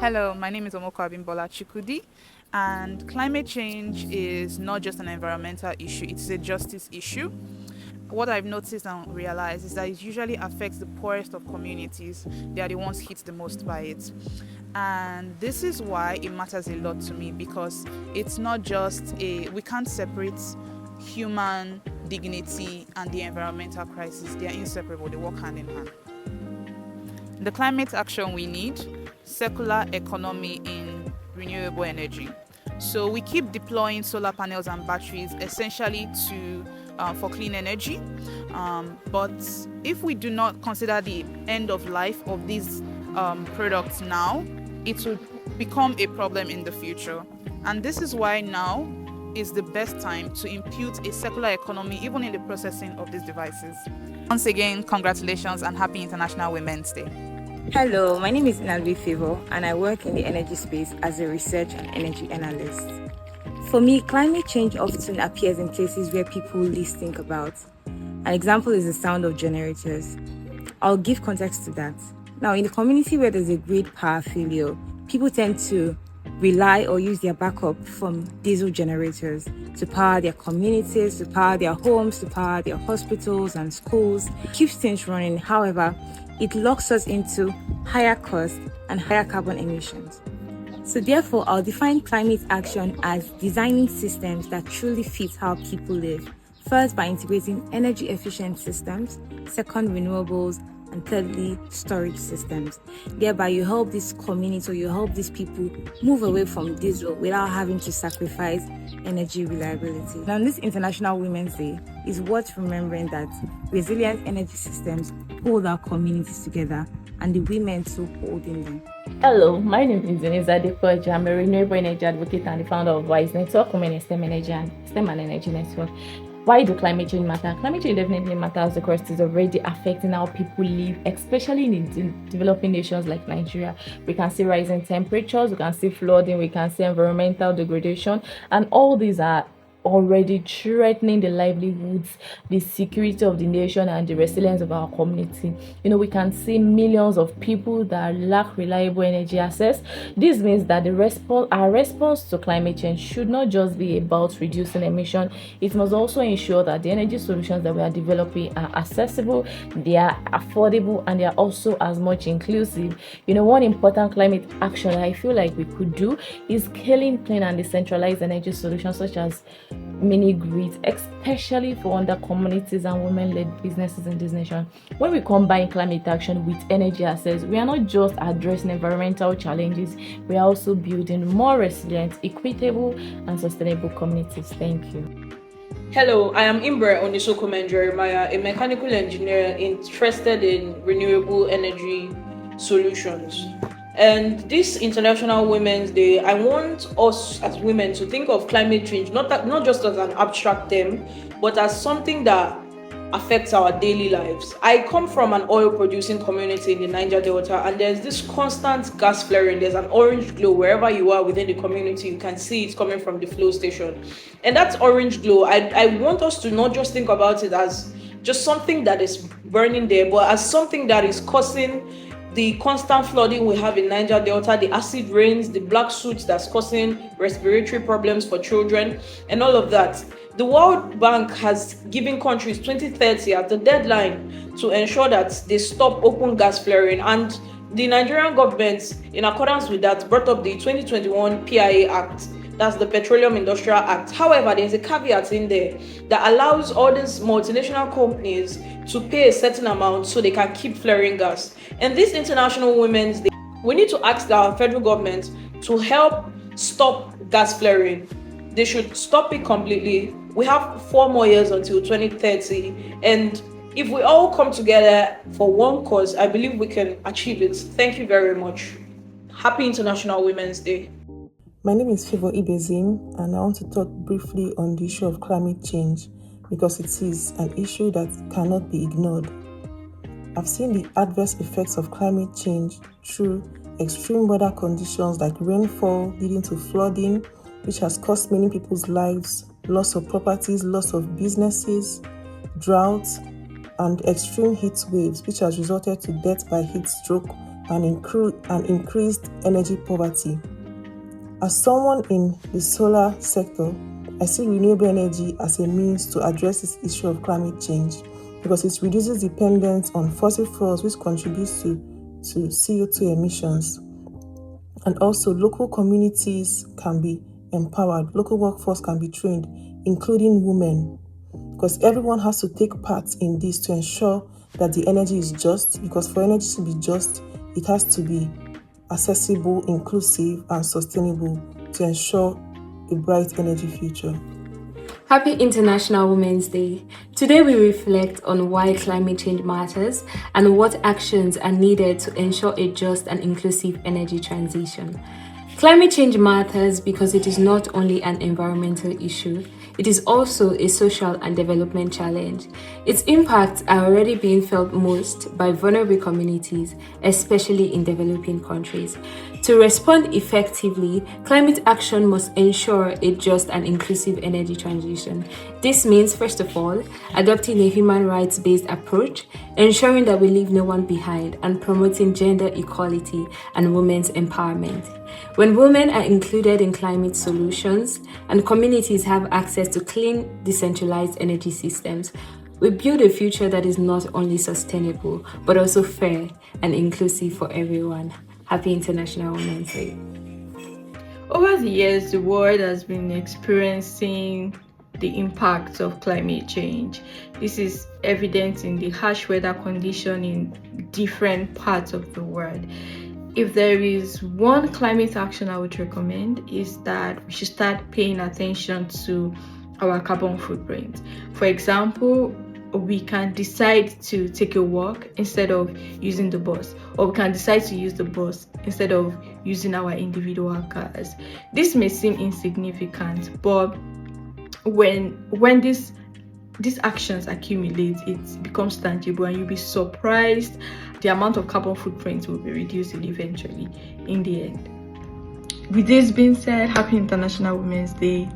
Hello, my name is Omoko Abimbola Chikudi, and climate change is not just an environmental issue, it's a justice issue. What I've noticed and realized is that it usually affects the poorest of communities. They are the ones hit the most by it. And this is why it matters a lot to me, because it's not just we can't separate human dignity and the environmental crisis. They are inseparable, they work hand in hand. The climate action we need: circular economy in renewable energy. So we keep deploying solar panels and batteries essentially for clean energy. But if we do not consider the end of life of these products now, it will become a problem in the future. And this is why now is the best time to impute a circular economy even in the processing of these devices. Once again, congratulations and happy International Women's Day. Hello, my name is Nalvi Favor and I work in the energy space as a research and energy analyst. For me, climate change often appears in places where people least think about. An example is the sound of generators. I'll give context to that. Now, in a community where there's a great power failure, people tend to rely or use their backup from diesel generators to power their communities, to power their homes, to power their hospitals and schools. It keeps things running. However, it locks us into higher costs and higher carbon emissions. So therefore, I'll define climate action as designing systems that truly fit how people live. First, by integrating energy efficient systems. Second, renewables. And thirdly, storage systems. Thereby, you help this community or you help these people move away from diesel without having to sacrifice energy reliability. Now, this International Women's Day is worth remembering that resilient energy systems hold our communities together and the women too holding them. Hello, my name is Denise Adepoju. I'm a renewable energy advocate and the founder of WISE Network, Women in STEM and Energy Network. Why do climate change matter? Climate change definitely matters because it is already affecting how people live, especially in developing nations like Nigeria. We can see rising temperatures, we can see flooding, we can see environmental degradation, and all these are already threatening the livelihoods, the security of the nation, and the resilience of our community. We can see millions of people that lack reliable energy access. This means that our response to climate change should not just be about reducing emission. It must also ensure that the energy solutions that we are developing are accessible, they are affordable, and they are also as much inclusive. One important climate action that I feel like we could do is scaling clean and decentralized energy solutions such as mini grids, especially for under communities and women-led businesses in this nation. When we combine climate action with energy access, we are not just addressing environmental challenges, we are also building more resilient, equitable, and sustainable communities. Thank you. Hello, I am Imber Onisokumen Jeremiah, a mechanical engineer interested in renewable energy solutions. And this International Women's Day, I want us as women to think of climate change not just as an abstract term, but as something that affects our daily lives. I come from an oil-producing community in the Niger Delta, and there's this constant gas flaring. There's an orange glow wherever you are within the community. You can see it coming from the flow station. And that orange glow, I want us to not just think about it as just something that is burning there, but as something that is causing the constant flooding we have in Niger Delta, the acid rains, the black soot that's causing respiratory problems for children, and all of that. The World Bank has given countries 2030 as the deadline to ensure that they stop open gas flaring, and the Nigerian government, in accordance with that, brought up the 2021 PIA Act. That's the Petroleum Industrial Act. However, there's a caveat in there that allows all these multinational companies to pay a certain amount so they can keep flaring gas. And this International Women's Day, we need to ask our federal government to help stop gas flaring. They should stop it completely. We have 4 more years until 2030. And if we all come together for one cause, I believe we can achieve it. Thank you very much. Happy International Women's Day. My name is Favor Ibezim, and I want to talk briefly on the issue of climate change because it is an issue that cannot be ignored. I've seen the adverse effects of climate change through extreme weather conditions like rainfall leading to flooding, which has cost many people's lives, loss of properties, loss of businesses, droughts, and extreme heat waves, which has resulted to death by heat stroke, and increased energy poverty. As someone in the solar sector, I see renewable energy as a means to address this issue of climate change because it reduces dependence on fossil fuels, which contributes to CO2 emissions. And also, local communities can be empowered, local workforce can be trained, including women, because everyone has to take part in this to ensure that the energy is just, because for energy to be just, it has to be accessible, inclusive, and sustainable to ensure a bright energy future. Happy International Women's Day. Today we reflect on why climate change matters and what actions are needed to ensure a just and inclusive energy transition. Climate change matters because it is not only an environmental issue, it is also a social and development challenge. Its impacts are already being felt most by vulnerable communities, especially in developing countries. To respond effectively, climate action must ensure a just and inclusive energy transition. This means, first of all, adopting a human rights-based approach, ensuring that we leave no one behind, and promoting gender equality and women's empowerment. When women are included in climate solutions and communities have access to clean, decentralized energy systems, we build a future that is not only sustainable, but also fair and inclusive for everyone. Happy International Women's Day. Over the years, the world has been experiencing the impacts of climate change. This is evident in the harsh weather condition in different parts of the world. If there is one climate action I would recommend, is that we should start paying attention to our carbon footprint. For example, we can decide to take a walk instead of using the bus, or we can decide to use the bus instead of using our individual cars. This may seem insignificant, but when these actions accumulate, it becomes tangible, and you'll be surprised the amount of carbon footprint will be reduced eventually in the end. With this being said, happy International Women's Day.